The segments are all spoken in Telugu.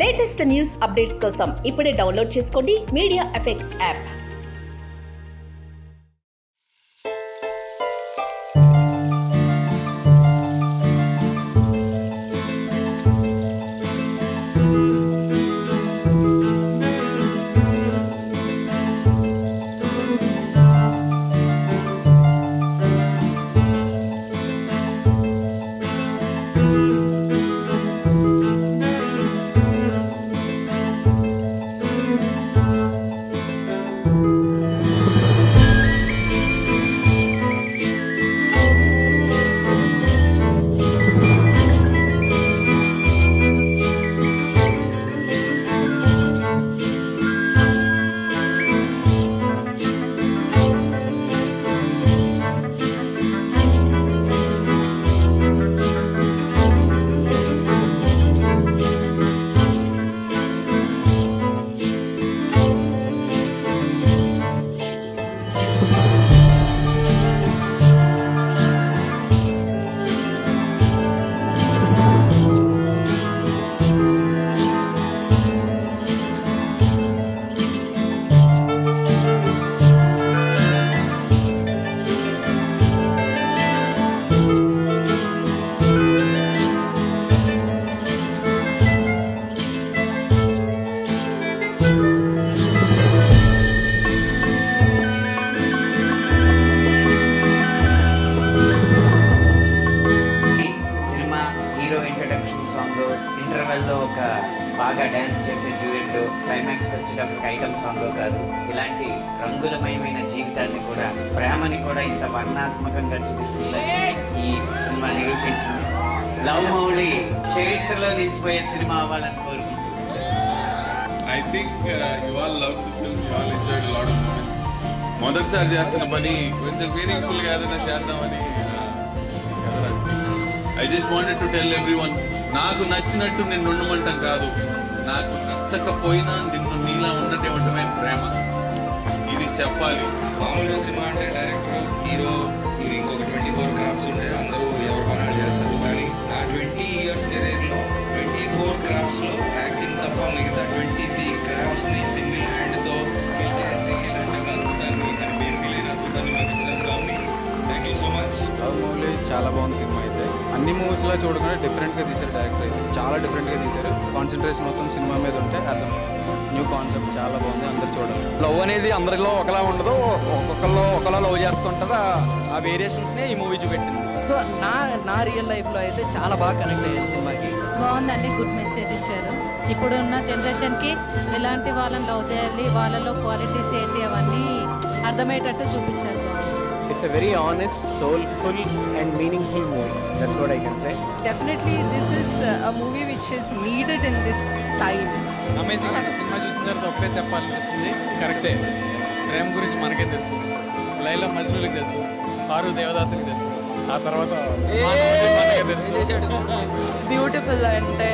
లేటెస్ట్ న్యూస్ అప్డేట్స్ కోసం ఇప్పుడే డౌన్లోడ్ చేసుకోండి మీడియా ఎఫెక్ట్స్ యాప్. ఇంటర్వెల్లో ఒక బాగా డ్యాన్స్ చేసే డ్యూయెట్, క్లైమాక్స్ వచ్చేటప్పుడు ఐటమ్ సాంగ్ కాదు, ఇలాంటి రంగులమయమైన జీవితాన్ని కూడా, ప్రేమని కూడా ఇంత వర్ణాత్మకంగా చూపిస్తుంది ఈ సినిమా నిరూపించింది. లవ్ మౌళి చరిత్రలో నిలిచిపోయే సినిమా అవ్వాలని కోరుకుంటున్నాను. I think you all love the film, you all enjoyed lot of moments. మొదటిసారి చేస్తున్న పని కొంచెం మీనింగ్ఫుల్ గా ఏదైనా చేద్దామని కథ రాసింది. I just wanted to tell everyone, నాకు నచ్చినట్టు నిన్ను ఉండమంటాం కాదు, నాకు నచ్చకపోయినా నిన్ను నీలా ఉండటే ఉండటమే ప్రేమ, ఇది చెప్పాలి. మామూలుగా సినిమా అంటే డైరెక్టర్, హీరో, ఇవి ఇంకొక 24 క్రాఫ్ట్స్ ఉంటాయి, అందరూ ఎవరు పనాలు చేస్తారు. కానీ నా 20 years కెరీర్లో 24 క్రాఫ్ట్స్లో యాక్టింగ్ తప్ప మిగతా 20 క్రాఫ్ట్స్ని సింగిల్ హ్యాండ్తో లవ్ మౌళి చాలా బాగుంది సినిమా. అయితే అన్ని మూవీస్లో చూడకుండా డిఫరెంట్గా తీశారు డైరెక్టర్. అయితే చాలా డిఫరెంట్గా తీశారు. కాన్సన్ట్రేషన్ మొత్తం సినిమా మీద ఉంటే అర్థమైంది. న్యూ కాన్సెప్ట్ చాలా బాగుంది, అందరు చూడాలి. లవ్ అనేది అందరిలో ఒకలా ఉండదు, ఒక్కొక్కరిలో ఒకలా లవ్ చేస్తుంటారు. ఆ వేరియేషన్స్నే ఈ మూవీ చూపెట్టింది. సో నా రియల్ లైఫ్లో అయితే చాలా బాగా కనెక్ట్ అయ్యాను సినిమాకి. బాగుందండి, గుడ్ మెసేజ్ ఇచ్చారు. ఇప్పుడున్న జనరేషన్కి ఎలాంటి వాళ్ళని లవ్ చేయాలి, వాళ్ళలో క్వాలిటీస్ ఏంటి అవన్నీ అర్థమయ్యేటట్టు చూపించారు. It's a very honest, soulful and meaningful movie. That's what I can say. Definitely this is a movie which is needed in this time. Amazing అంటే సినిమా చూసిన తర్వాత ఒకటే చెప్పాలనిపిస్తుంది, కరెక్టే. ప్రేమ గురించి మనకే తెలుసు, లైలా మజ్నూకి తెలుసు, ఆరు దేవదాసుకి తెలుసు, ఆ తర్వాత తెలుసు. బ్యూటిఫుల్ అంటే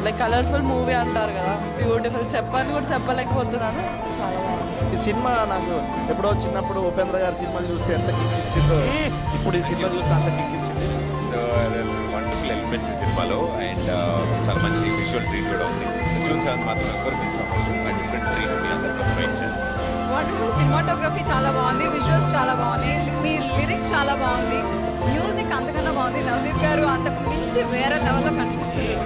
లైక్ కలర్ఫుల్ మూవీ అంటారు కదా, బ్యూటిఫుల్ చెప్పని కూడా చెప్పలేకపోతున్నాను. చాలా బాగుంది ఈ సినిమా. నాకు ఎప్పుడో చిన్నప్పుడు ఉపేంద్ర గారి సినిమాలు చూస్తే ఎంత కిక్కిచ్చిందో, ఇప్పుడు ఈ సినిమా చూస్తే అంత కిక్కిచ్చింది. సో వండర్ఫుల్ ఎలిమెంట్స్ ఈ సినిమాలో, అండ్ చాలా మంచి విజువల్ ట్రీట్ కూడా ఉంది. సో జూన్ 7 మాత్రం ఎవరు మిస్ అవ్వచ్చు, డిఫరెంట్ ట్రీట్ మీ అందరి కోసం వెయిట్ చేస్తుంది. వండర్ఫుల్ సినిమాటోగ్రఫీ చాలా బాగుంది, విజువల్స్ చాలా బాగున్నాయి, మీ లిరిక్స్ చాలా బాగుంది, మ్యూజిక్ అంతకన్నా బాగుంది. నజీబ్ గారు అంతకు మించి వేరే లెవెల్లో కనిపిస్తుంది.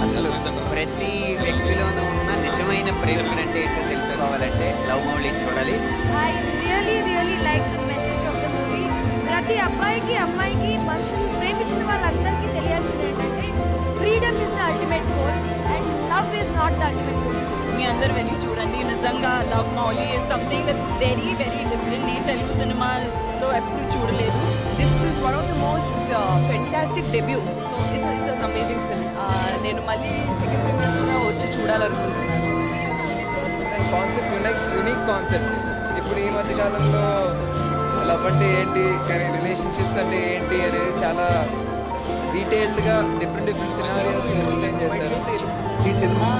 అసలు ప్రతి వ్యక్తిలోనూ ఉన్న నిజమైన ప్రేమ అంటే ఏంటో తెలుసుకోవాలంటే లవ్ మౌళి చూడాలి. I really like the message of the movie. ప్రతి అబ్బాయికి అమ్మాయికి మనుషులు ప్రేమించిన వాళ్ళందరికీ తెలియాల్సింది ఏంటంటే freedom is the ultimate goal and love is not the ultimate goal. మీ అందరు వెళ్ళి చూడండి. నిజంగా love Mouli is something that's very different. నేను తెలుగు సినిమాలో ఎప్పుడు చూడలేదు. This was one of the most fantastic debut. So it's an amazing film. నేను మళ్ళీ సెకండ్ ప్రీమియర్ కూడా వచ్చి చూడాలనుకుంటున్నాను. Concept unique concept. ఇప్పుడు ఈ మధ్య కాలంలో లవ్ అంటే ఏంటి, కానీ రిలేషన్షిప్స్ అంటే ఏంటి అనేది చాలా డీటెయిల్డ్గా డిఫరెంట్ సినారియోస్ ఎక్స్ప్లెయిన్ చేశారు. ఈ సినిమా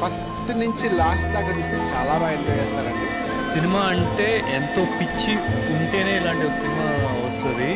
ఫస్ట్ నుంచి లాస్ట్ దాకా చూస్తే చాలా బాగా ఎంజాయ్ చేస్తారండి. సినిమా అంటే ఎంతో పిచ్చి ఉంటేనే ఇలాంటి ఒక సినిమా వస్తుంది.